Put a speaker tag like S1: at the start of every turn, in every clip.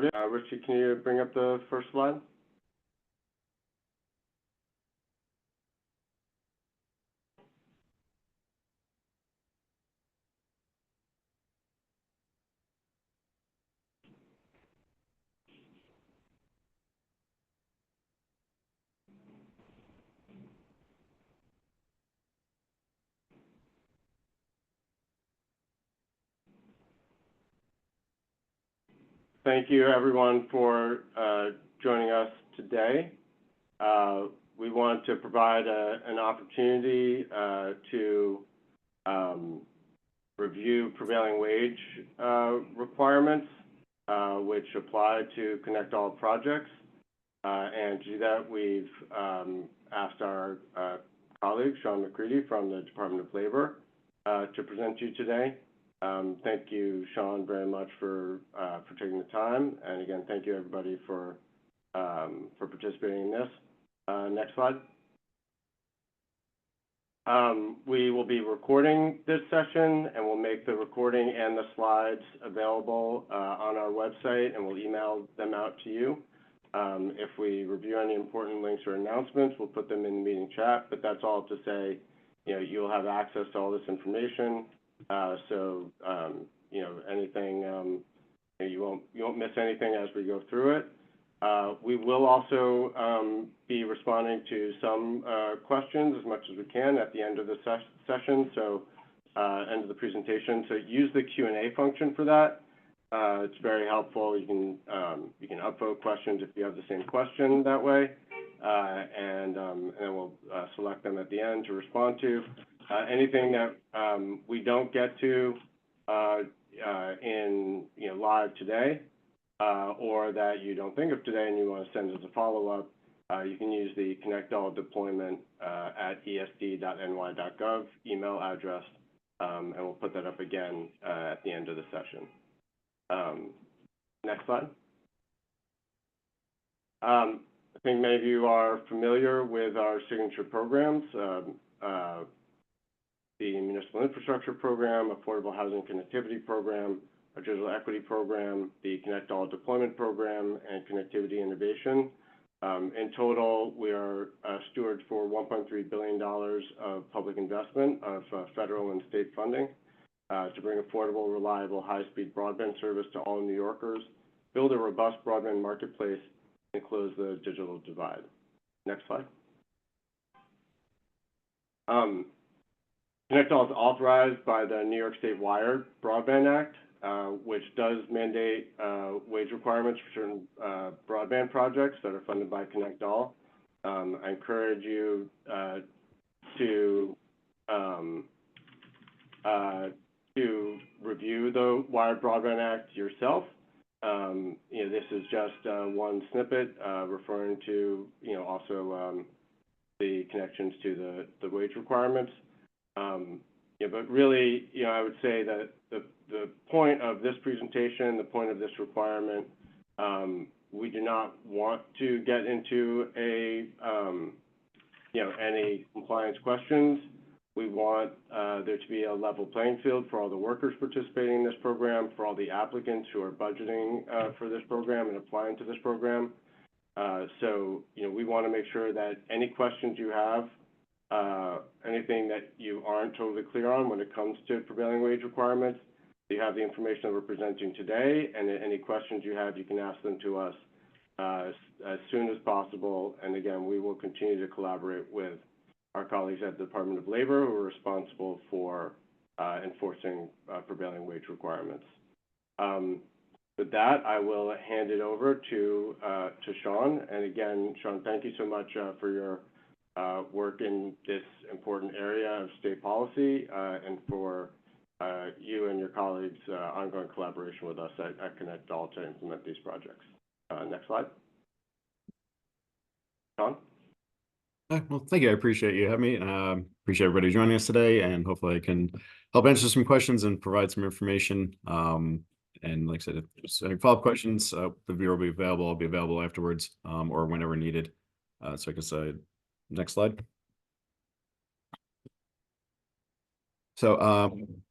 S1: Richie, can you bring up the first slide? Thank you, everyone, for joining us today. We want to provide an opportunity to review prevailing wage requirements, which apply to ConnectALL projects. And to do that, we've asked our colleague, Sean McCready from the Department of Labor, to present to you today. Thank you, Sean, very much for taking the time. And again, thank you, everybody, for participating in this. Next slide. We will be recording this session, and we'll make the recording and the slides available on our website, and we'll email them out to you. If we review any important links or announcements, we'll put them in the meeting chat, but that's all to say, you'll have access to all this information. So, anything, you won't miss anything as we go through it. We will also be responding to some questions as much as we can at the end of the session, so end of the presentation. So use the Q&A function for that. It's very helpful. You can upvote questions if you have the same question that way, and then we'll select them at the end to respond to. Anything that we don't get to in live today, or that you don't think of today and you want to send us a follow-up, you can use the ConnectALL deployment at esd.ny.gov email address, and we'll put that up again at the end of the session. Next slide. I think many of you are familiar with our signature programs. The Municipal Infrastructure Program, Affordable Housing Connectivity Program, our Digital Equity Program, the ConnectALL Deployment Program, and Connectivity Innovation. In total, we are stewards for $1.3 billion of public investment of federal and state funding to bring affordable, reliable, high-speed broadband service to all New Yorkers, build a robust broadband marketplace, and close the digital divide. Next slide. ConnectALL is authorized by the New York State Wired Broadband Act, which does mandate wage requirements for certain broadband projects that are funded by ConnectALL. I encourage you to review the Wired Broadband Act yourself. This is just one snippet referring to also the connections to the wage requirements. But really, I would say that the point of this presentation, the point of this requirement, we do not want to get into any compliance questions. We want there to be a level playing field for all the workers participating in this program, for all the applicants who are budgeting for this program and applying to this program. So, we want to make sure that any questions you have, anything that you aren't totally clear on when it comes to prevailing wage requirements, you have the information that we're presenting today, and any questions you have, you can ask them to us as soon as possible. And again, we will continue to collaborate with our colleagues at the Department of Labor, who are responsible for enforcing prevailing wage requirements. With that, I will hand it over to Sean. And again, Sean, thank you so much for your work in this important area of state policy, and for you and your colleagues' ongoing collaboration with us at ConnectALL to implement these projects. Next slide. Sean?
S2: Well, thank you. I appreciate you having me. Appreciate everybody joining us today, and hopefully I can help answer some questions and provide some information. And like I said, if there's any follow-up questions, the viewer will be available. I'll be available afterwards, or whenever needed. So I guess next slide. So,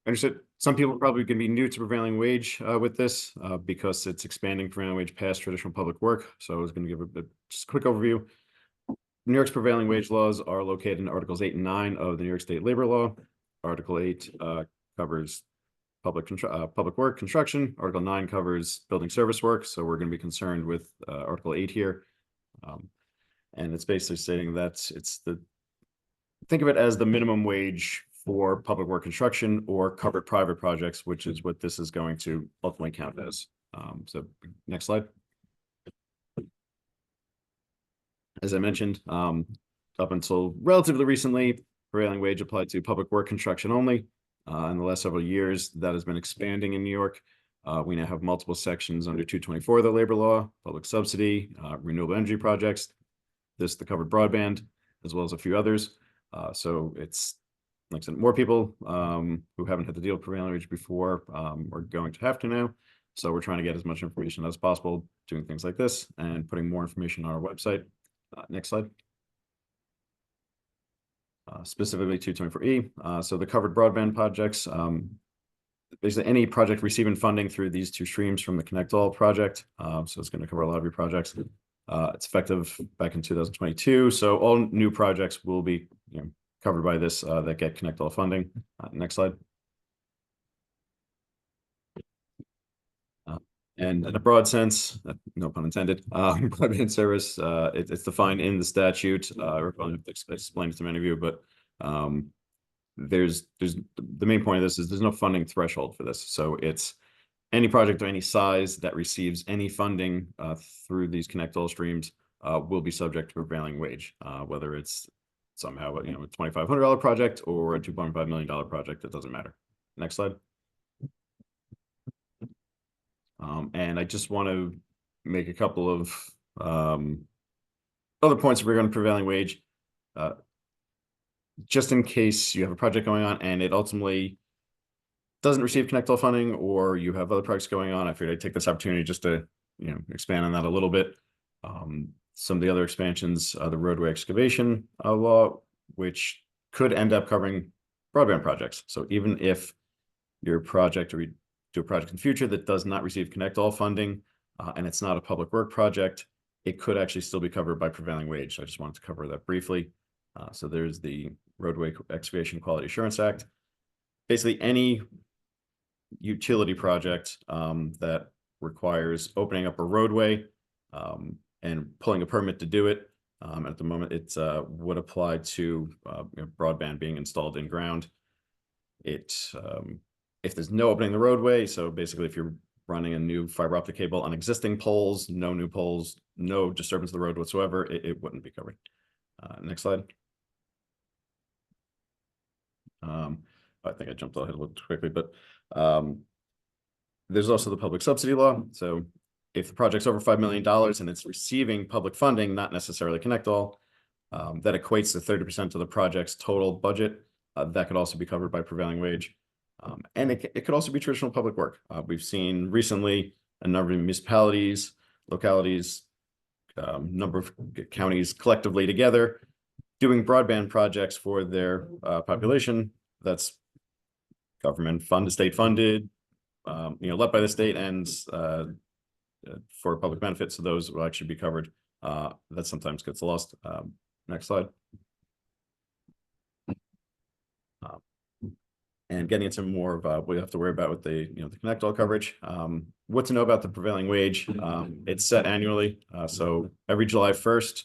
S2: understood. Some people are probably going to be new to prevailing wage with this because it's expanding prevailing wage past traditional public work. So I was going to give just a quick overview. New York's prevailing wage laws are located in Articles 8 and 9 of the New York State Labor Law. Article 8 covers public work construction. Article 9 covers building service work. So we're going to be concerned with Article 8 here. And it's basically stating that think of it as the minimum wage for public work construction or covered private projects, which is what this is going to ultimately count as. So next slide. As I mentioned, up until relatively recently, prevailing wage applied to public work construction only. In the last several years, that has been expanding in New York. We now have multiple sections under 224 of the labor law, public subsidy, renewable energy projects, the covered broadband, as well as a few others. So it's, like I said, more people who haven't had to deal with prevailing wage before are going to have to now. So we're trying to get as much information as possible, doing things like this and putting more information on our website. Next slide. Specifically 224E. So the covered broadband projects, basically any project receiving funding through these two streams from the ConnectALL project. So it's going to cover a lot of your projects. It's effective back in 2022. So all new projects will be covered by this that get ConnectALL funding. Next slide. And in a broad sense, no pun intended, broadband service, it's defined in the statute. We're going to explain it to many of you, but there's the main point of this is there's no funding threshold for this. So it's any project of any size that receives any funding through these ConnectALL streams will be subject to prevailing wage, whether it's somehow a $2,500 project or a $2.5 million project. It doesn't matter. Next slide. And I just want to make a couple of other points regarding prevailing wage, just in case you have a project going on and it ultimately doesn't receive ConnectALL funding, or you have other projects going on. I figured I'd take this opportunity just to expand on that a little bit. Some of the other expansions, the roadway excavation law, which could end up covering broadband projects. So even if your project or you do a project in the future that does not receive ConnectALL funding and it's not a public work project, it could actually still be covered by prevailing wage. So I just wanted to cover that briefly. So there's the Roadway Excavation Quality Assurance Act. Basically any utility project that requires opening up a roadway and pulling a permit to do it. At the moment, it would apply to broadband being installed in ground. If there's no opening the roadway, so basically if you're running a new fiber optic cable on existing poles, no new poles, no disturbance of the road whatsoever, it wouldn't be covered. Next slide. I think I jumped ahead a little quickly, but there's also the public subsidy law. So if the project's over $5 million and it's receiving public funding, not necessarily ConnectALL, that equates to 30% of the project's total budget. That could also be covered by prevailing wage. And it could also be traditional public work. We've seen recently a number of municipalities, localities, number of counties collectively together doing broadband projects for their population. That's government funded, state funded, led by the state and for public benefit. So those will actually be covered. That sometimes gets lost. Next slide. And getting into more of what we have to worry about with the the ConnectALL coverage. What to know about the prevailing wage? It's set annually. So every July 1st,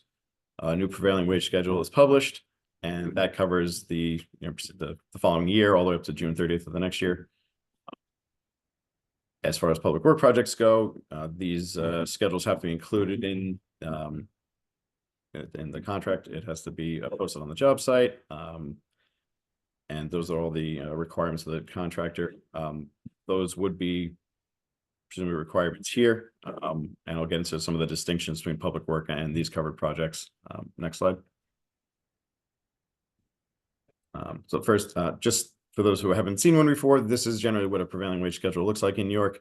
S2: a new prevailing wage schedule is published, and that covers the following year all the way up to June 30th of the next year. As far as public work projects go, these schedules have to be included in the contract. It has to be posted on the job site. And those are all the requirements of the contractor. Those would be presumably requirements here. And I'll get into some of the distinctions between public work and these covered projects. Next slide. So first, just for those who haven't seen one before, this is generally what a prevailing wage schedule looks like in New York.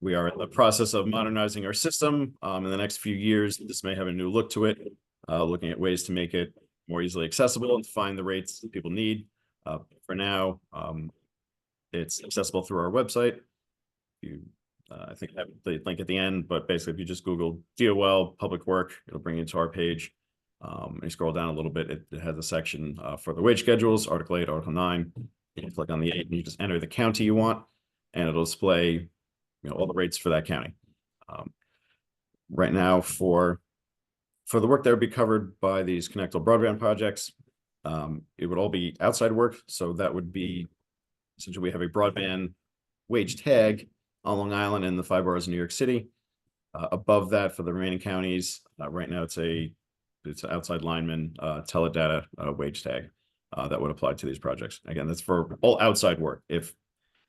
S2: We are in the process of modernizing our system. In the next few years, this may have a new look to it, looking at ways to make it more easily accessible and find the rates that people need. For now, It's accessible through our website. You, I think I have the link at the end, but basically if you just Google DOL Public Work, it'll bring you to our page. And you scroll down a little bit, it has a section for the wage schedules, Article 8, Article 9. You can click on the 8 and you just enter the county you want, and it'll display, all the rates for that county. Right now, for the work that would be covered by these ConnectALL broadband projects, it would all be outside work. So that would be essentially we have a broadband wage tag on Long Island and the 5 boroughs of New York City. Above that, for the remaining counties, right now it's an outside lineman teledata wage tag that would apply to these projects. Again, that's for all outside work. If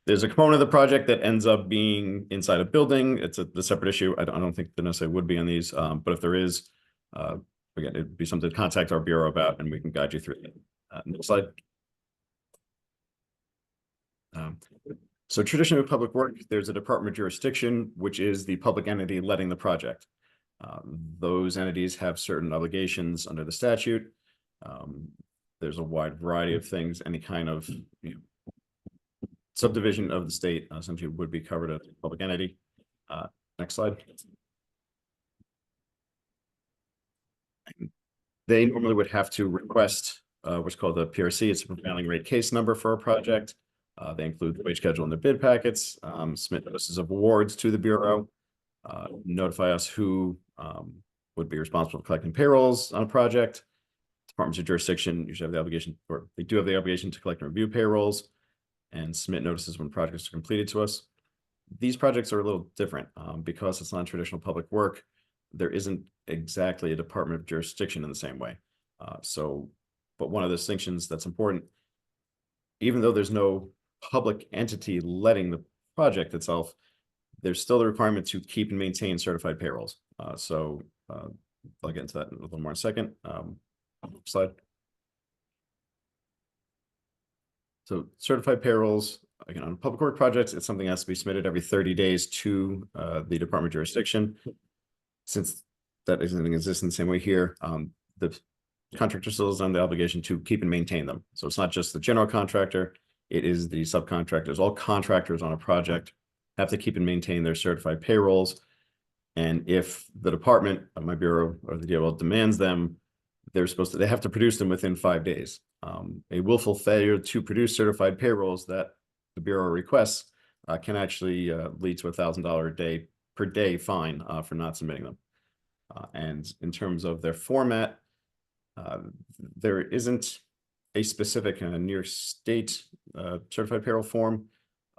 S2: there's a component of the project that ends up being inside a building, it's a separate issue. I don't think there necessarily would be on these, but if there is, again, it'd be something to contact our bureau about, and we can guide you through it. Next slide. So traditionally with public work, there's a department of jurisdiction, which is the public entity letting the project. Those entities have certain obligations under the statute. There's a wide variety of things. Any kind of subdivision of the state essentially would be covered as a public entity. Next slide. They normally would have to request what's called a PRC. It's a prevailing rate case number for a project. They include the wage schedule in their bid packets, submit notices of awards to the Bureau, notify us who would be responsible for collecting payrolls on a project. Departments of jurisdiction usually have the obligation, or they do have the obligation to collect and review payrolls and submit notices when projects are completed to us. These projects are a little different because it's non-traditional public work. There isn't exactly a department of jurisdiction in the same way. But one of the distinctions that's important, even though there's no public entity letting the project itself, there's still the requirement to keep and maintain certified payrolls. I'll get into that in a little more in a second. Slide. So certified payrolls, again, on public work projects, it's something that has to be submitted every 30 days to the department of jurisdiction. Since that doesn't exist in the same way here, the contractor still is on the obligation to keep and maintain them. So it's not just the general contractor, it is the subcontractors. All contractors on a project have to keep and maintain their certified payrolls. And if the department of my bureau or the DOL demands them, they have to produce them within 5 days. A willful failure to produce certified payrolls that the bureau requests can actually lead to $1,000 per day fine for not submitting them. And in terms of their format, there isn't a specific New York State certified payroll form.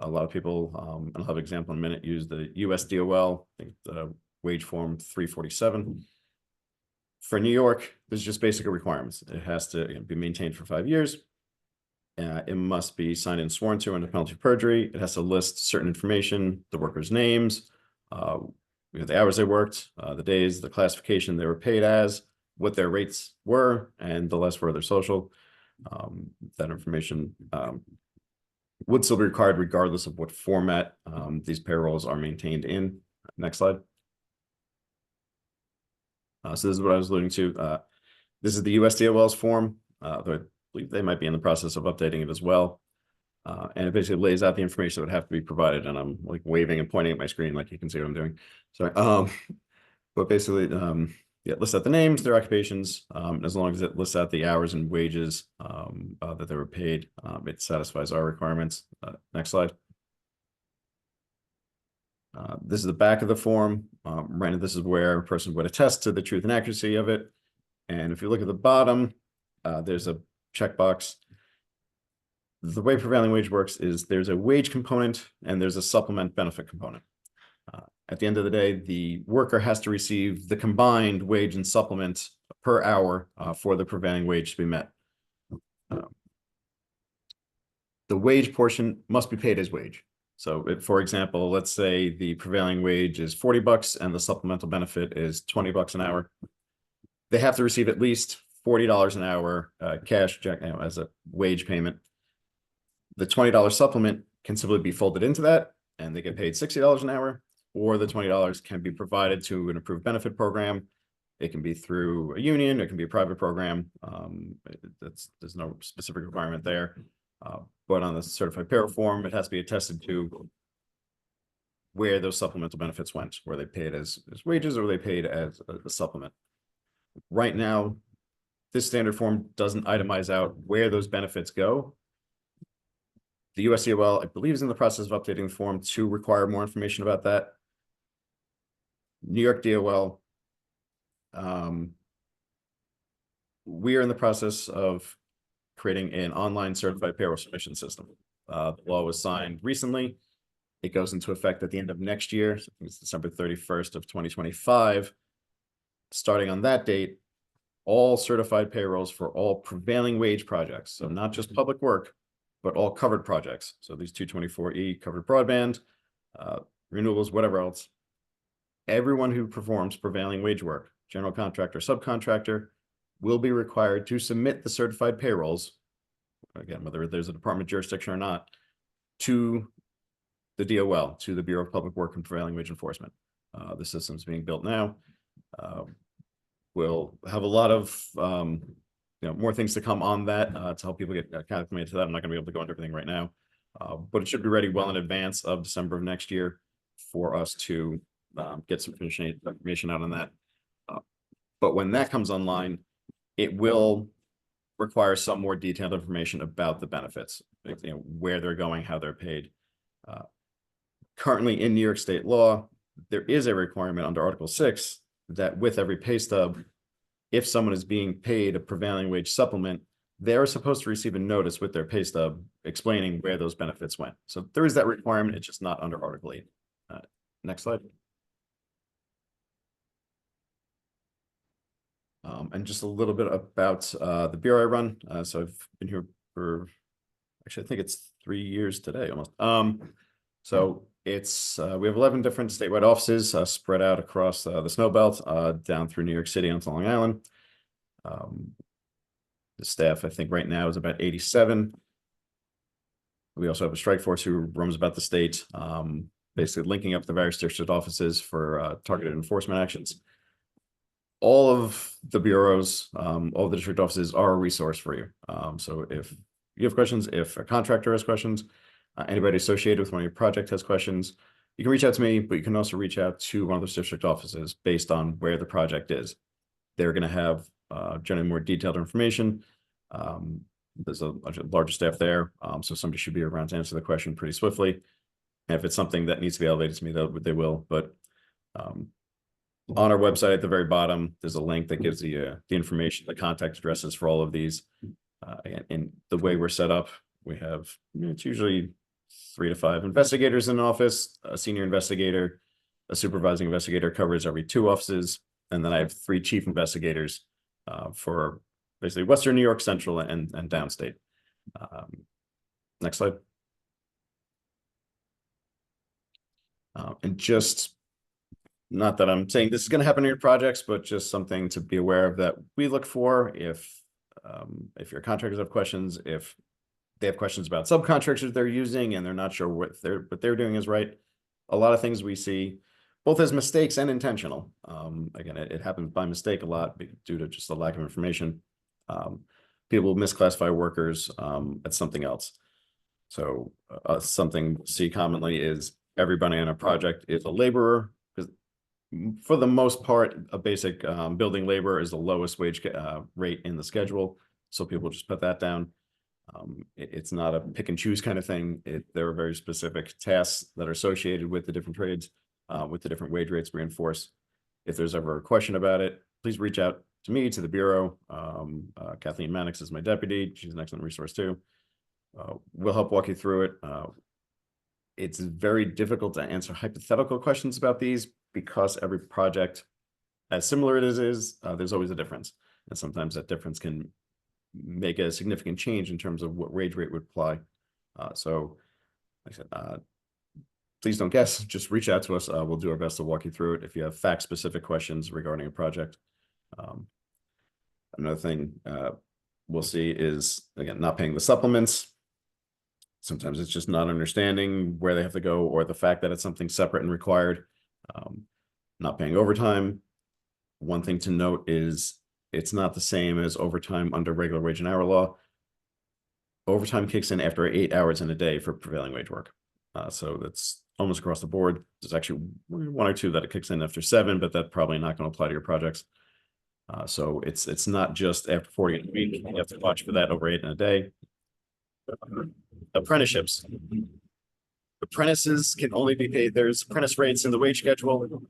S2: A lot of people, I'll have an example in a minute, use the US DOL, I think the wage form 347. For New York, there's just basic requirements. It has to be maintained for 5 years. It must be signed and sworn to under penalty of perjury. It has to list certain information, the workers' names, the hours they worked, the days, the classification they were paid as, what their rates were, and the last for their social. That information would still be required regardless of what format these payrolls are maintained in. Next slide. So this is what I was alluding to. This is the USDOL's form, though I believe they might be in the process of updating it as well. And it basically lays out the information that would have to be provided. And I'm like waving and pointing at my screen like you can see what I'm doing. So, but basically, it lists out the names, their occupations, as long as it lists out the hours and wages that they were paid, it satisfies our requirements. Next slide. This is the back of the form. Right, this is where a person would attest to the truth and accuracy of it. And if you look at the bottom, there's a checkbox. The way prevailing wage works is there's a wage component and there's a supplement benefit component. At the end of the day, the worker has to receive the combined wage and supplement per hour for the prevailing wage to be met. The wage portion must be paid as wage. So if, for example, let's say the prevailing wage is $40 and the supplemental benefit is $20 an hour. They have to receive at least $40 an hour cash check as a wage payment. The $20 supplement can simply be folded into that and they get paid $60 an hour, or the $20 can be provided to an approved benefit program. It can be through a union, it can be a private program. There's no specific requirement there. But on the certified payroll form, it has to be attested to where those supplemental benefits went, were they paid as wages or were they paid as a supplement. Right now, this standard form doesn't itemize out where those benefits go. The USDOL, I believe, is in the process of updating the form to require more information about that. New York DOL, we are in the process of creating an online certified payroll submission system. The law was signed recently. It goes into effect at the end of next year. So I think it's December 31st of 2025. Starting on that date, all certified payrolls for all prevailing wage projects, so not just public work, but all covered projects. So these 224E covered broadband, renewables, whatever else. Everyone who performs prevailing wage work, general contractor, subcontractor, will be required to submit the certified payrolls, again, whether there's a department jurisdiction or not, to the DOL, to the Bureau of Public Work and Prevailing Wage Enforcement. The system's being built now. We'll have a lot of more things to come on that to help people get acclimated to that. I'm not going to be able to go into everything right now, but it should be ready well in advance of December of next year for us to get some information out on that. But when that comes online, it will require some more detailed information about the benefits, where they're going, how they're paid. Currently in New York state law, there is a requirement under Article 6 that with every pay stub, if someone is being paid a prevailing wage supplement, they're supposed to receive a notice with their pay stub explaining where those benefits went. So there is that requirement. It's just not under Article 8. Next slide. And just a little bit about the bureau I run. So I've been here for, actually, I think it's 3 years today almost. So it's we have 11 different statewide offices spread out across the snow belt down through New York City onto Long Island. The staff, I think right now, is about 87. We also have a strike force who roams about the state, basically linking up the various district offices for targeted enforcement actions. All of the bureaus, all the district offices are a resource for you. So if you have questions, if a contractor has questions, anybody associated with one of your projects has questions, you can reach out to me, but you can also reach out to one of those district offices based on where the project is. They're going to have generally more detailed information. There's a larger staff there, so somebody should be around to answer the question pretty swiftly. And if it's something that needs to be elevated to me, they will. But on our website at the very bottom, there's a link that gives the information, the contact addresses for all of these. And the way we're set up, we have, it's usually 3 to 5 investigators in an office, a senior investigator, a supervising investigator covers every 2 offices, and then I have 3 chief investigators for basically Western New York, Central, and downstate. Next slide. And just, not that I'm saying this is going to happen in your projects, but just something to be aware of that we look for if your contractors have questions, if they have questions about subcontractors they're using and they're not sure what they're doing is right. A lot of things we see both as mistakes and intentional. Again, it happens by mistake a lot due to just the lack of information. People misclassify workers as something else. So something we see commonly is everybody on a project is a laborer. For the most part, a basic building labor is the lowest wage rate in the schedule. So people just put that down. It's not a pick and choose kind of thing. There are very specific tasks that are associated with the different trades, with the different wage rates we enforce. If there's ever a question about it, please reach out to me, to the Bureau. Kathleen Mannix is my deputy. She's an excellent resource too. We'll help walk you through it. It's very difficult to answer hypothetical questions about these because every project, as similar it is, there's always a difference. And sometimes that difference can make a significant change in terms of what wage rate would apply. So like I said, please don't guess, just reach out to us. We'll do our best to walk you through it if you have fact-specific questions regarding a project. Another thing we'll see is, again, not paying the supplements. Sometimes it's just not understanding where they have to go or the fact that it's something separate and required. Not paying overtime. One thing to note is it's not the same as overtime under regular wage and hour law. Overtime kicks in after 8 hours in a day for prevailing wage work. So that's almost across the board. There's actually one or two that it kicks in after 7, but that's probably not going to apply to your projects. So it's not just after 40 in a week. You have to watch for that over 8 in a day. Apprenticeships. Apprentices can only be paid. There's apprentice rates in the wage schedule.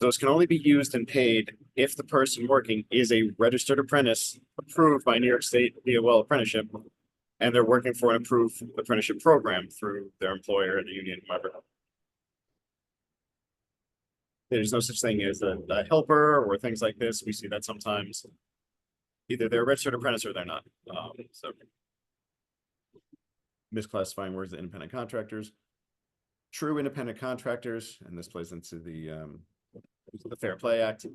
S2: Those can only be used and paid if the person working is a registered apprentice approved by New York State DOL apprenticeship, and they're working for an approved apprenticeship program through their employer, the union, whoever. There's no such thing as a helper or things like this. We see that sometimes. Either they're a registered apprentice or they're not. So misclassifying words as independent contractors. True independent contractors, and this plays into the Fair Play Act.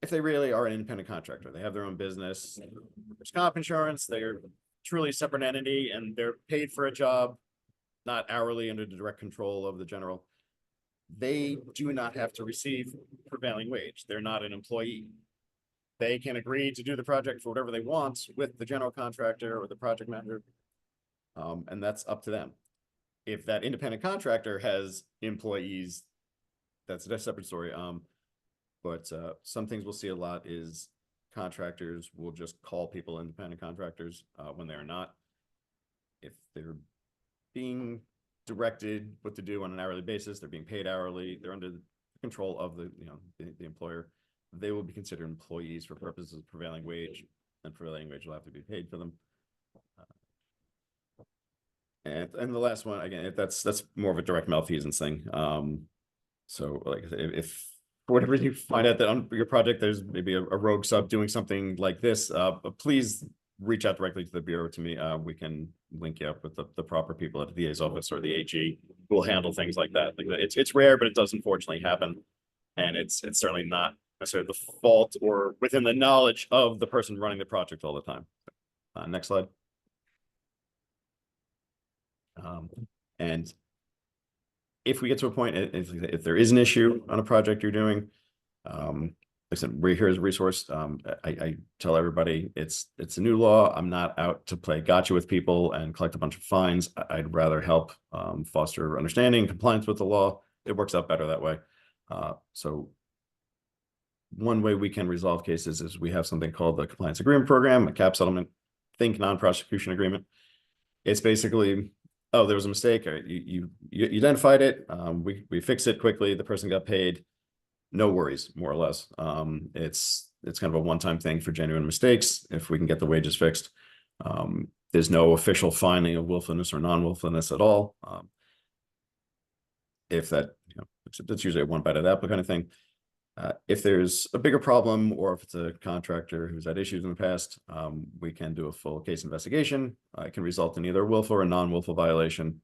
S2: If they really are an independent contractor, they have their own business, workers' comp insurance, they're truly a separate entity, and they're paid for a job, not hourly under the direct control of the general. They do not have to receive prevailing wage. They're not an employee. They can agree to do the project for whatever they want with the general contractor or the project manager, and that's up to them. If that independent contractor has employees, that's a separate story. But some things we'll see a lot is contractors will just call people independent contractors when they're not. If they're being directed what to do on an hourly basis, they're being paid hourly, they're under the control of the employer, they will be considered employees for purposes of prevailing wage, and prevailing wage will have to be paid for them. And the last one, again, that's more of a direct malfeasance thing. So like if for whatever you find out that on your project there's maybe a rogue sub doing something like this, please reach out directly to the Bureau to me. We can link you up with the proper people at the VA's office or the AG who will handle things like that. Like it's rare, but it does unfortunately happen. And it's certainly not necessarily the fault or within the knowledge of the person running the project all the time. Next slide. And if we get to a point, if there is an issue on a project you're doing, like I said, we're here as a resource. I tell everybody it's a new law. I'm not out to play gotcha with people and collect a bunch of fines. I'd rather help foster understanding, compliance with the law. It works out better that way. So one way we can resolve cases is we have something called the Compliance Agreement Program, a CAP settlement, think non-prosecution agreement. It's basically, oh, there was a mistake. You identified it. We fixed it quickly. The person got paid. No worries, more or less. It's kind of a one-time thing for genuine mistakes. If we can get the wages fixed, there's no official finding of willfulness or non-willfulness at all. If that, that's usually a one bite of the apple kind of thing. If there's a bigger problem or if it's a contractor who's had issues in the past, we can do a full case investigation. It can result in either a willful or non-willful violation.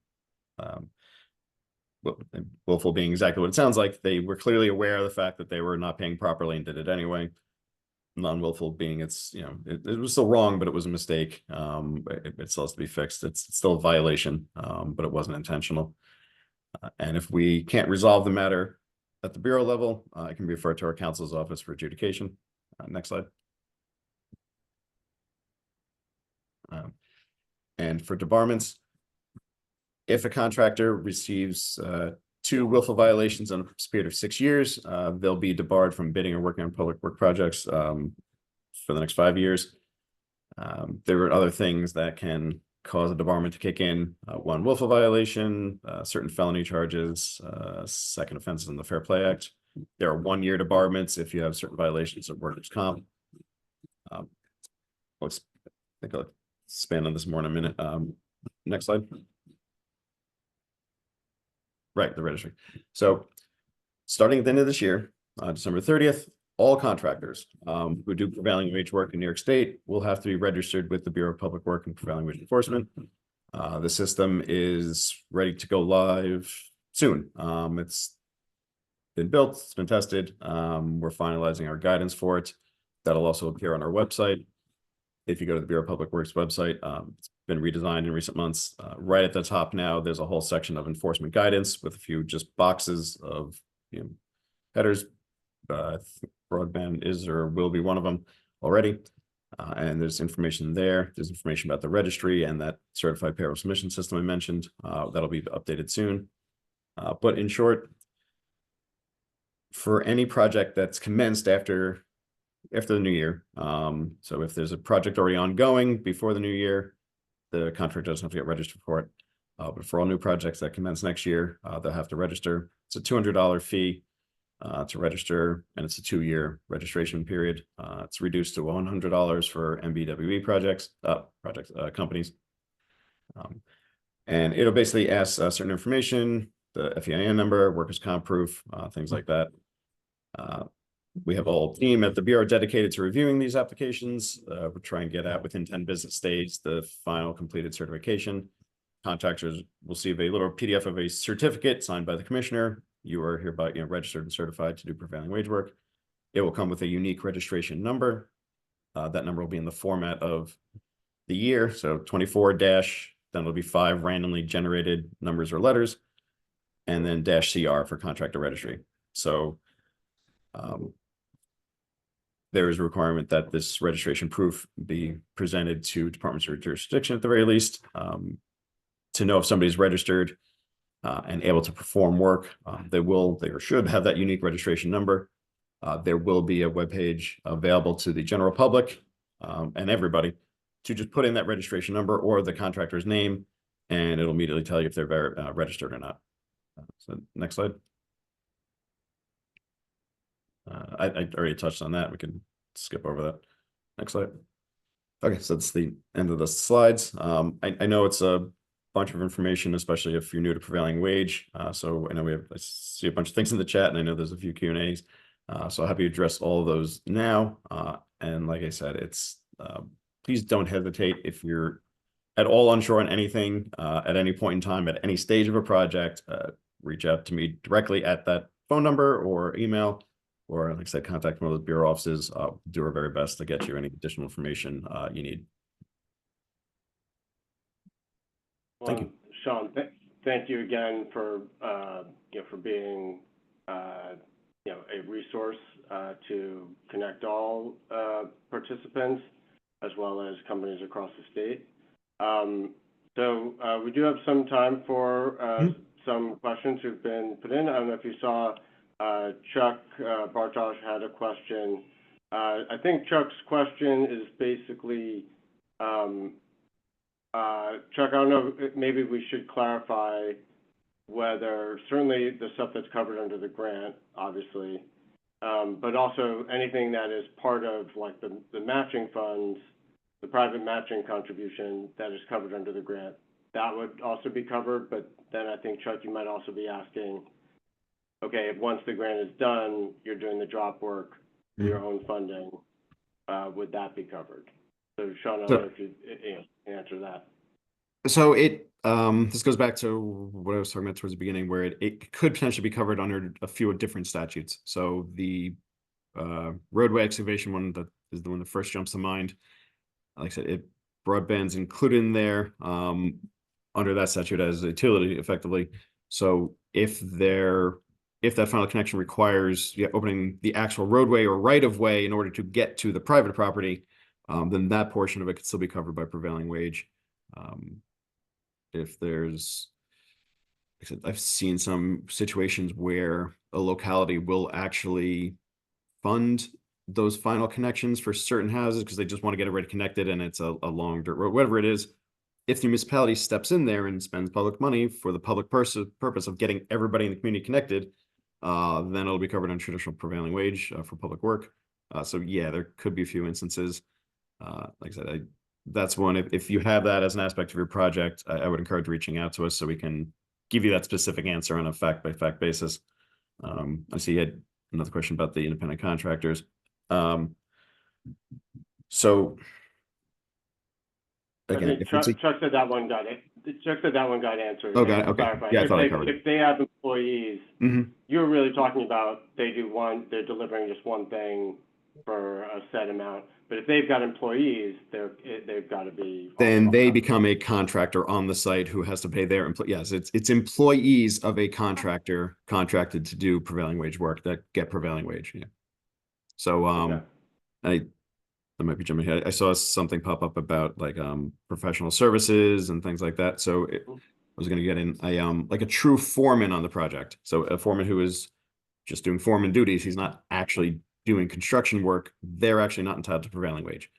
S2: Willful being exactly what it sounds like. They were clearly aware of the fact that they were not paying properly and did it anyway. Non-willful being it's, it was still wrong, but it was a mistake. It still has to be fixed. It's still a violation, but it wasn't intentional. And if we can't resolve the matter at the Bureau level, it can be referred to our counsel's office for adjudication. Next slide. And for debarments, if a contractor receives 2 willful violations in a period of 6 years, they'll be debarred from bidding or working on public work projects for the next 5 years. There are other things that can cause a debarment to kick in. 1 willful violation, certain felony charges, second offenses in the Fair Play Act. There are 1-year debarments if you have certain violations of workers' comp. Let's think I'll expand on this more in a minute. Next slide. Right, the registry. So starting at the end of this year, December 30th, all contractors who do prevailing wage work in New York State will have to be registered with the Bureau of Public Work and Prevailing Wage Enforcement. The system is ready to go live soon. It's been built, it's been tested. We're finalizing our guidance for it. That'll also appear on our website. If you go to the Bureau of Public Works website, it's been redesigned in recent months. Right at the top now, there's a whole section of enforcement guidance with a few just boxes of headers. Broadband is or will be one of them already. And there's information there. There's information about the registry and that certified payroll submission system I mentioned. That'll be updated soon. But in short, for any project that's commenced after the new year, so if there's a project already ongoing before the new year, the contractor doesn't have to get registered for it. But for all new projects that commence next year, they'll have to register. It's a $200 fee to register, and it's a 2-year registration period. It's reduced to $100 for MBWE companies. And it'll basically ask certain information, the FEIN number, workers' comp proof, things like that. We have a whole team at the Bureau dedicated to reviewing these applications. We're trying to get out within 10 business days the final completed certification. Contractors will receive a little PDF of a certificate signed by the commissioner. You are hereby registered and certified to do prevailing wage work. It will come with a unique registration number. That number will be in the format of the year. So 24 dash, then it'll be 5 randomly generated numbers or letters, and then -CR for contractor registry. So there is a requirement that this registration proof be presented to departments of jurisdiction at the very least, to know if somebody's registered and able to perform work. They or should have that unique registration number. There will be a webpage available to the general public and everybody to just put in that registration number or the contractor's name, and it'll immediately tell you if they're registered or not. So next slide. I already touched on that. We can skip over that. Next slide. Okay, so that's the end of the slides. I know it's a bunch of information, especially if you're new to prevailing wage. So I know I see a bunch of things in the chat, and I know there's a few Q&As. So I'll have you address all of those now. And like I said, please don't hesitate if you're at all unsure on anything at any point in time, at any stage of a project, reach out to me directly at that phone number or email, or like I said, contact one of the bureau offices. Do our very best to get you any additional information you need. Thank you.
S1: Sean, thank you again for for being a resource to ConnectALL participants as well as companies across the state. So we do have some time for some questions who've been put in. I don't know if you saw Chuck Bartosh had a question. I think Chuck's question is basically, Chuck, I don't know, maybe we should clarify whether certainly the stuff that's covered under the grant, obviously, but also anything that is part of like the matching funds, the private matching contribution that is covered under the grant, that would also be covered. But then I think, Chuck, you might also be asking, okay, if once the grant is done, you're doing the drop work for your own funding, would that be covered? So Sean, I don't know if you answer that.
S2: So this goes back to what I was talking about towards the beginning, where it could potentially be covered under a few different statutes. So the roadway excavation one, that is the one that first jumps to mind. Like I said, broadband's included in there under that statute as a utility, effectively. So if that final connection requires opening the actual roadway or right of way in order to get to the private property, then that portion of it could still be covered by prevailing wage. If there's, like I said, I've seen some situations where a locality will actually fund those final connections for certain houses because they just want to get everybody connected, and it's a long dirt road, whatever it is. If the municipality steps in there and spends public money for the public purpose of getting everybody in the community connected, then it'll be covered on traditional prevailing wage for public work. So yeah, there could be a few instances. Like I said, that's one. If you have that as an aspect of your project, I would encourage reaching out to us so we can give you that specific answer on a fact-by-fact basis. I see you had another question about the independent contractors. So again,
S1: Chuck said that one got it. Chuck said that one got answered.
S2: Oh, got it. Okay. Yeah, I thought I covered it.
S1: If they have employees, you're really talking about they're delivering just one thing for a set amount. But if they've got employees, they've got to be.
S2: Then they become a contractor on the site who has to pay their employees. Yes, it's employees of a contractor contracted to do prevailing wage work that get prevailing wage. Yeah. So might be jumping ahead. I saw something pop up about like professional services and things like that. So I was going to get in like a true foreman on the project. So a foreman who is just doing foreman duties. He's not actually doing construction work. They're actually not entitled to prevailing wage.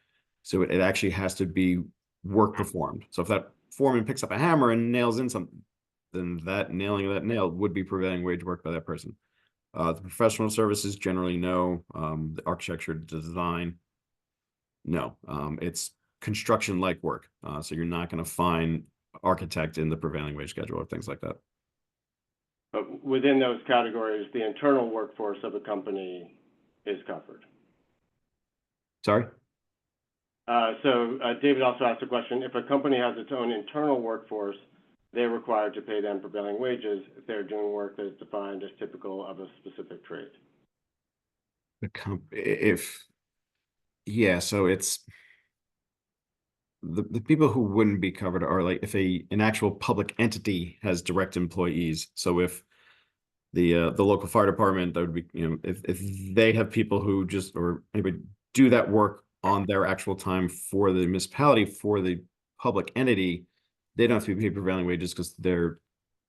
S2: So it actually has to be work performed. So if that foreman picks up a hammer and nails in something, then that nailing of that nail would be prevailing wage work by that person. The professional services generally no. The architecture design, no. It's construction like work. So you're not going to find architect in the prevailing wage schedule or things like that.
S1: But within those categories, the internal workforce of a company is covered.
S2: Sorry?
S1: David also asked a question, if a company has its own internal workforce, they're required to pay them prevailing wages if they're doing work that is defined as typical of a specific trade.
S2: Yeah, so it's the people who wouldn't be covered are like if an actual public entity has direct employees. So if the local fire department, that would be, if they have people who just or anybody do that work on their actual time for the municipality, for the public entity, they don't have to be paid prevailing wages because they're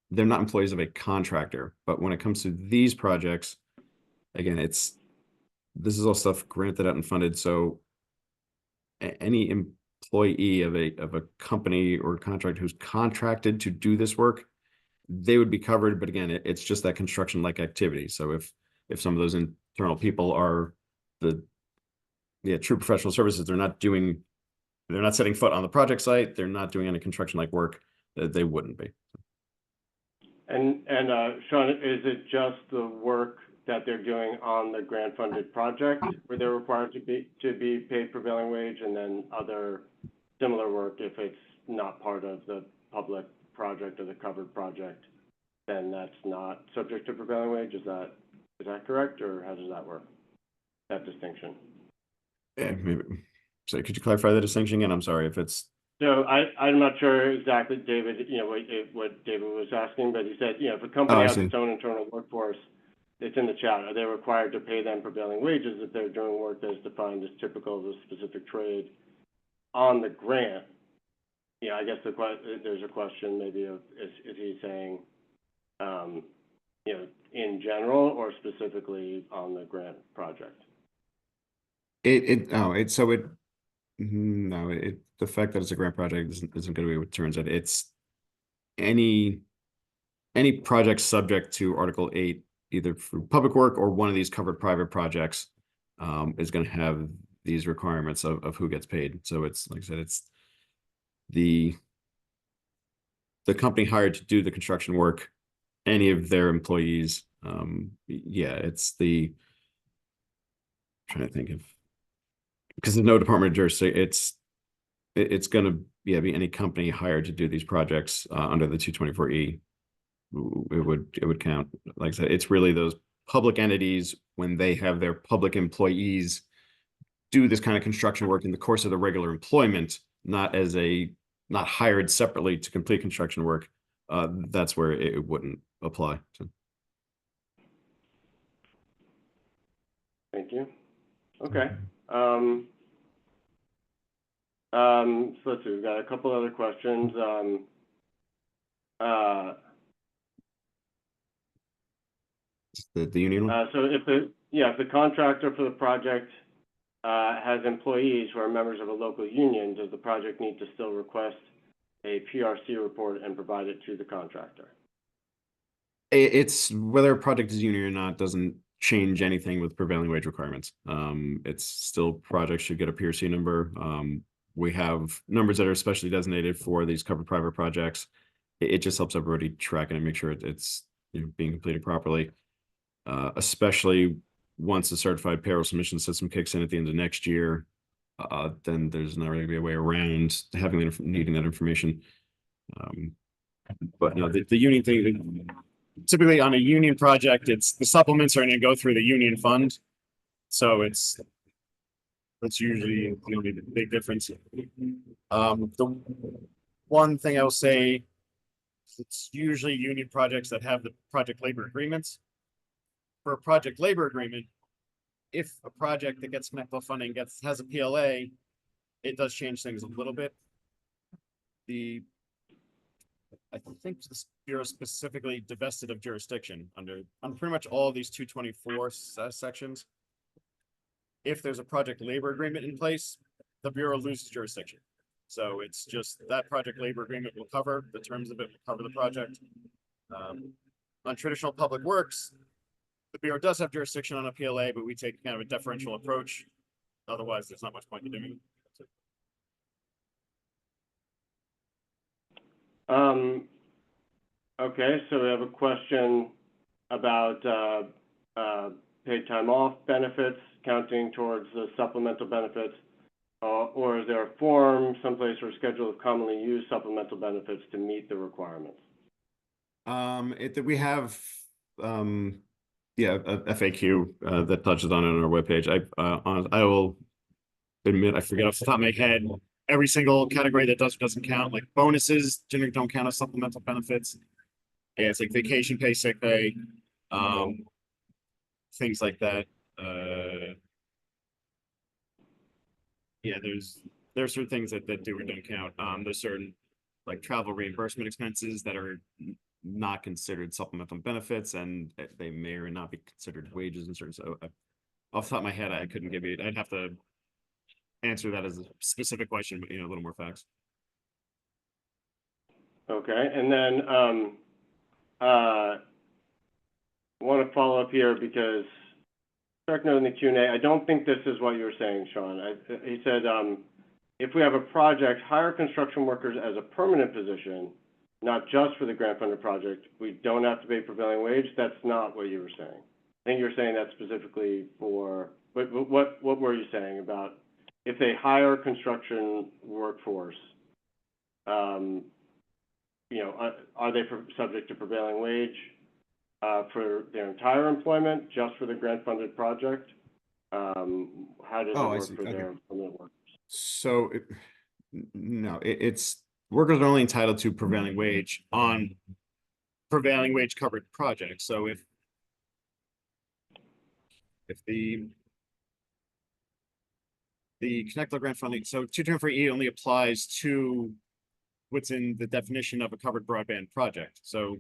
S2: not employees of a contractor. But when it comes to these projects, again, this is all stuff granted out and funded. So any employee of a company or contractor who's contracted to do this work, they would be covered. But again, it's just that construction like activity. So if some of those internal people are true professional services, they're not setting foot on the project site, they're not doing any construction like work, they wouldn't be.
S1: And Sean, is it just the work that they're doing on the grant funded project where they're required to be paid prevailing wage, and then other similar work, if it's not part of the public project or the covered project, then that's not subject to prevailing wage? Is that correct, or how does that work, that distinction?
S2: Yeah, maybe. So could you clarify the distinction again? I'm sorry if it's.
S1: So I'm not sure exactly, David, what David was asking, but he said, if a company has its own internal workforce, it's in the chat. Are they required to pay them prevailing wages if they're doing work that is defined as typical of a specific trade on the grant? I guess there's a question maybe of is he saying, in general or specifically on the grant project?
S2: The fact that it's a grant project isn't going to be what turns it. It's any project subject to Article 8, either for public work or one of these covered private projects, is going to have these requirements of who gets paid. So it's like I said, it's the company hired to do the construction work, any of their employees. It's I'm trying to think of, because there's no Department of Justice, it's going to be any company hired to do these projects under the 224E. It would count. Like I said, it's really those public entities when they have their public employees do this kind of construction work in the course of the regular employment, not hired separately to complete construction work. That's where it wouldn't apply. So.
S1: Thank you. Okay. So let's see, we've got a couple other questions.
S2: The union one?
S1: So if the contractor for the project has employees who are members of a local union, does the project need to still request a PRC report and provide it to the contractor?
S2: It's whether a project is union or not doesn't change anything with prevailing wage requirements. It's still projects should get a PRC number. We have numbers that are specially designated for these covered private projects. It just helps everybody track it and make sure it's being completed properly. Especially once the certified payroll submission system kicks in at the end of next year, then there's not really going to be a way around needing that information. But no, the union thing, typically on a union project, it's the supplements are going to go through the union fund. So that's usually the big difference. The one thing I will say, it's usually union projects that have the project labor agreements. For a project labor agreement, if a project that gets ConnectALL funding has a PLA, it does change things a little bit. I think this bureau specifically divested of jurisdiction on pretty much all of these 224 sections. If there's a project labor agreement in place, the bureau loses jurisdiction. So it's just that project labor agreement will cover the terms of it, will cover the project. On traditional public works, the bureau does have jurisdiction on a PLA, but we take kind of a deferential approach. Otherwise, there's not much point in doing it.
S1: Okay, so we have a question about paid time off benefits counting towards the supplemental benefits, or is there a form someplace or schedule of commonly used supplemental benefits to meet the requirements?
S2: We have a FAQ that touches on it on our webpage. I will admit I forget off the top of my head every single category that doesn't count. Like bonuses generally don't count as supplemental benefits. Yeah, it's like vacation pay, sick pay, things like that. Yeah, there's certain things that do or don't count. There's certain like travel reimbursement expenses that are not considered supplemental benefits, and they may or may not be considered wages in certain. So off the top of my head, I couldn't give you. I'd have to answer that as a specific question, but a little more facts.
S1: Okay, and then I want to follow up here because correct note in the Q&A, I don't think this is what you were saying, Sean. He said, if we have a project, hire construction workers as a permanent position, not just for the grant-funded project, we don't have to pay prevailing wage. That's not what you were saying. I think you were saying that specifically for, what were you saying about if they hire construction workforce, are they subject to prevailing wage for their entire employment, just for the grant-funded project? How does it work for their permanent workers?
S2: So, it's workers are only entitled to prevailing wage on prevailing wage covered projects. So if the ConnectALL grant funding, so 224E only applies to what's in the definition of a covered broadband project. So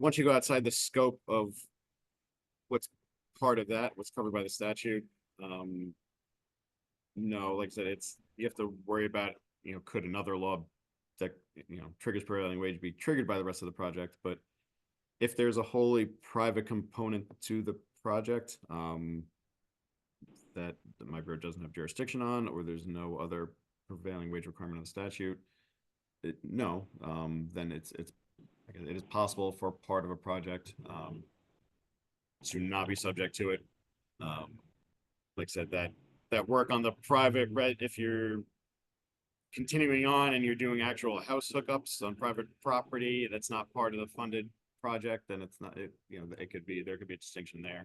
S2: once you go outside the scope of what's part of that, what's covered by the statute, no, like I said, you have to worry about, could another law that, triggers prevailing wage be triggered by the rest of the project? But if there's a wholly private component to the project, that my bureau doesn't have jurisdiction on, or there's no other prevailing wage requirement of the statute, then it is possible for part of a project to not be subject to it. Like I said, that work on the private, if you're continuing on and you're doing actual house hookups on private property, that's not part of the funded project, then it's not, there could be a distinction there.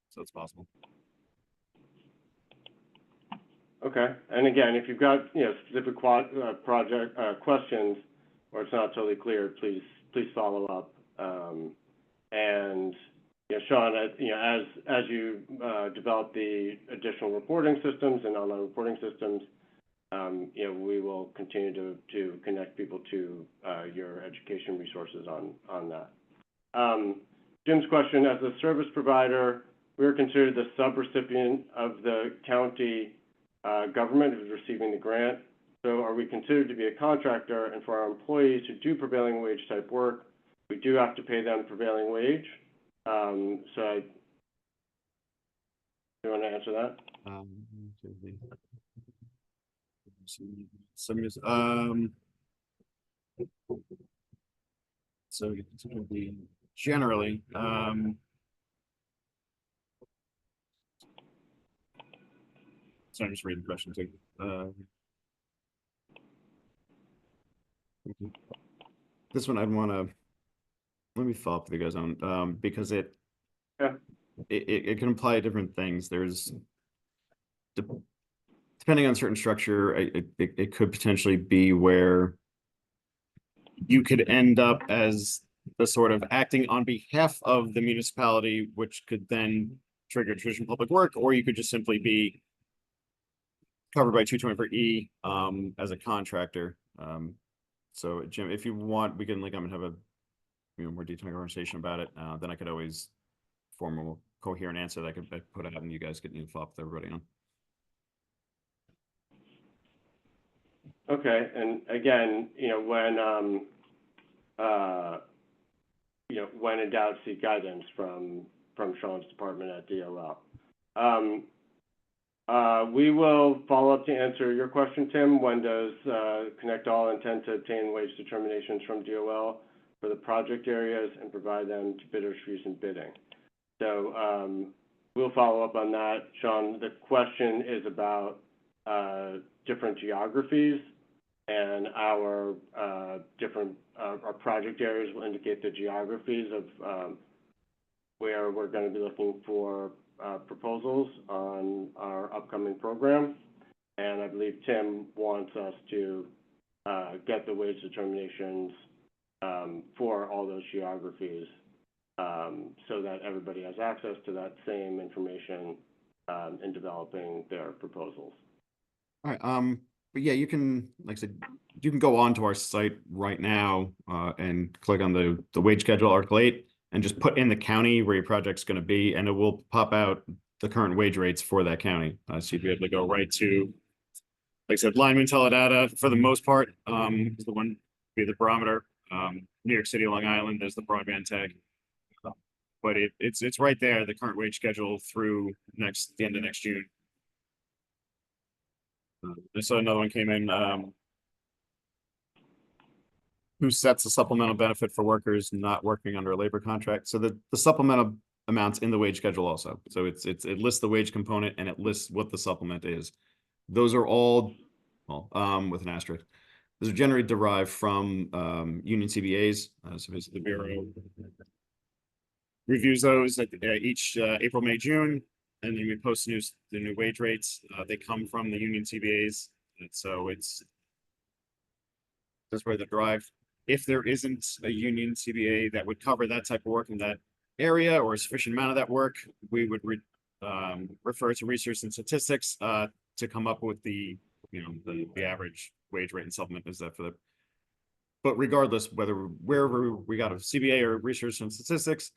S2: So it's possible.
S1: Okay, and again, if you've got specific project questions, or it's not totally clear, please follow up. And Sean, as you develop the additional reporting systems and online reporting systems, we will continue to connect people to your education resources on that. Jim's question: as a service provider, we are considered the subrecipient of the county government who's receiving the grant. So are we considered to be a contractor? And for our employees who do prevailing wage type work, we do have to pay them prevailing wage. Do you want to answer that?
S2: So it's going to be generally, so I'm just reading the question too. This one I'd want to, let me follow up with you guys on, because it can apply to different things. There's, depending on certain structure, it could potentially be where you could end up as the sort of acting on behalf of the municipality, which could then trigger traditional public work, or you could just simply be covered by 224E as a contractor. So Jim, if you want, we can like, I'm gonna have a more detailed conversation about it. Then I could always form a coherent answer that I could put out and you guys could follow up with everybody on.
S1: Okay, and again, when in doubt, seek guidance from Sean's department at DOL. We will follow up to answer your question, Tim. When does ConnectALL intend to obtain wage determinations from DOL for the project areas and provide them to bidders for use in bidding? So we'll follow up on that, Sean. The question is about different geographies, and our project areas will indicate the geographies of where we're going to be looking for proposals on our upcoming program. And I believe Tim wants us to get the wage determinations for all those geographies so that everybody has access to that same information in developing their proposals.
S2: All right. But yeah, you can, like I said, you can go onto our site right now and click on the wage schedule Article 8 and just put in the county where your project's going to be, and it will pop out the current wage rates for that county. So you'd be able to go right to, like I said, lineman teledata for the most part is the one be the barometer. New York City, Long Island, there's the broadband tag. But it's right there, the current wage schedule through the end of next June. I saw another one came in. Who sets the supplemental benefit for workers not working under a labor contract? So the supplemental amounts in the wage schedule also. So it lists the wage component and it lists what the supplement is. Those are all, well, with an asterisk. Those are generally derived from union CBAs. So basically the Bureau reviews those at each April, May, June, and then we post the new wage rates. They come from the union CBAs, and so that's where the drive. If there isn't a union CBA that would cover that type of work in that area or a sufficient amount of that work, we would refer to research and statistics to come up with the average wage rate and supplement is that for the. But regardless, wherever we got a CBA or research and statistics,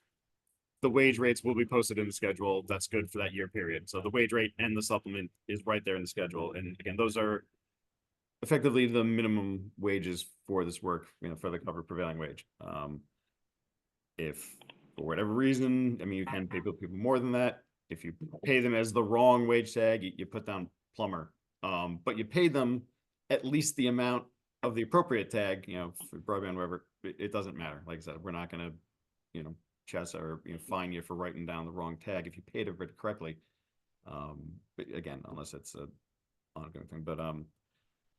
S2: the wage rates will be posted in the schedule. That's good for that year period. So the wage rate and the supplement is right there in the schedule. And again, those are effectively the minimum wages for this work, for the covered prevailing wage. If for whatever reason, you can pay people more than that. If you pay them as the wrong wage tag, you put down plumber. But you pay them at least the amount of the appropriate tag, for broadband, whatever, it doesn't matter. Like I said, we're not going to, chess or fine you for writing down the wrong tag if you paid everybody correctly. But again, unless it's a ongoing thing. But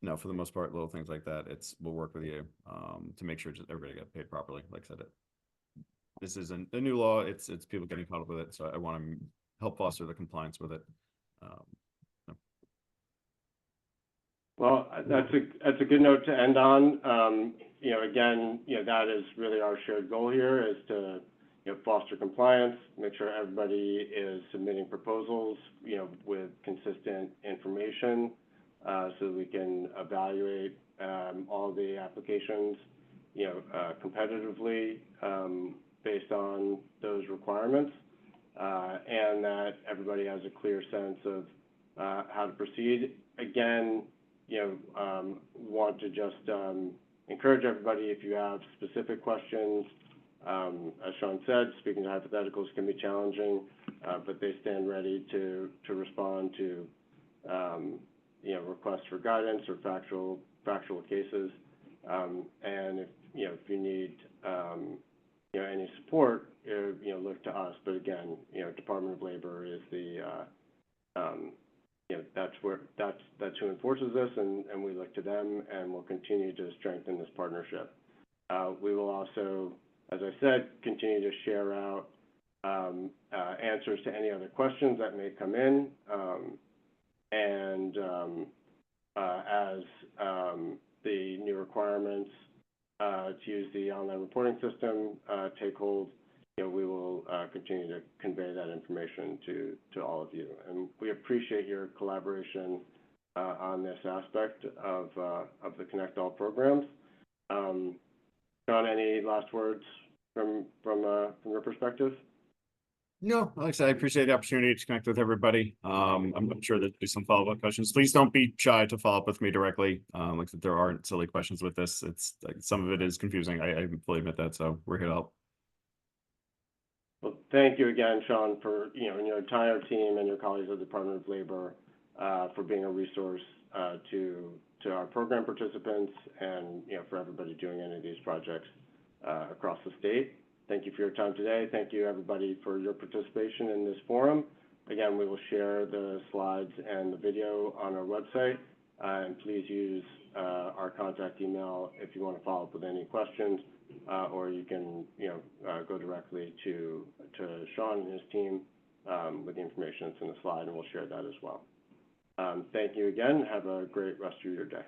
S2: no, for the most part, little things like that, we'll work with you to make sure just everybody got paid properly. Like I said, this is a new law. It's people getting caught up with it, so I want to help foster the compliance with it.
S1: Well, that's a good note to end on. Again, that is really our shared goal here is to foster compliance, make sure everybody is submitting proposals with consistent information. So we can evaluate all the applications, competitively based on those requirements, and that everybody has a clear sense of how to proceed. Again, want to just encourage everybody, if you have specific questions, as Sean said, speaking to hypotheticals can be challenging, but they stand ready to respond to requests for guidance or factual cases. And if you need any support, look to us. But again, Department of Labor is that's who enforces this, and we look to them, and we'll continue to strengthen this partnership. We will also, as I said, continue to share out answers to any other questions that may come in, and as the new requirements to use the online reporting system take hold, we will continue to convey that information to all of you. And we appreciate your collaboration on this aspect of the ConnectALL programs. John, any last words from your perspective?
S2: No, like I said, I appreciate the opportunity to connect with everybody. I'm sure there'll be some follow-up questions. Please don't be shy to follow up with me directly. Like I said, there aren't silly questions with this. It's like some of it is confusing. I fully admit that. So we're here to help.
S1: Well, thank you again, Sean, for and your entire team and your colleagues at the Department of Labor for being a resource to our program participants and for everybody doing any of these projects across the state. Thank you for your time today. Thank you, everybody, for your participation in this forum. Again, we will share the slides and the video on our website, and please use our contact email if you want to follow up with any questions, or you can go directly to Sean and his team with the information that's in the slide, and we'll share that as well. Thank you again. Have a great rest of your day.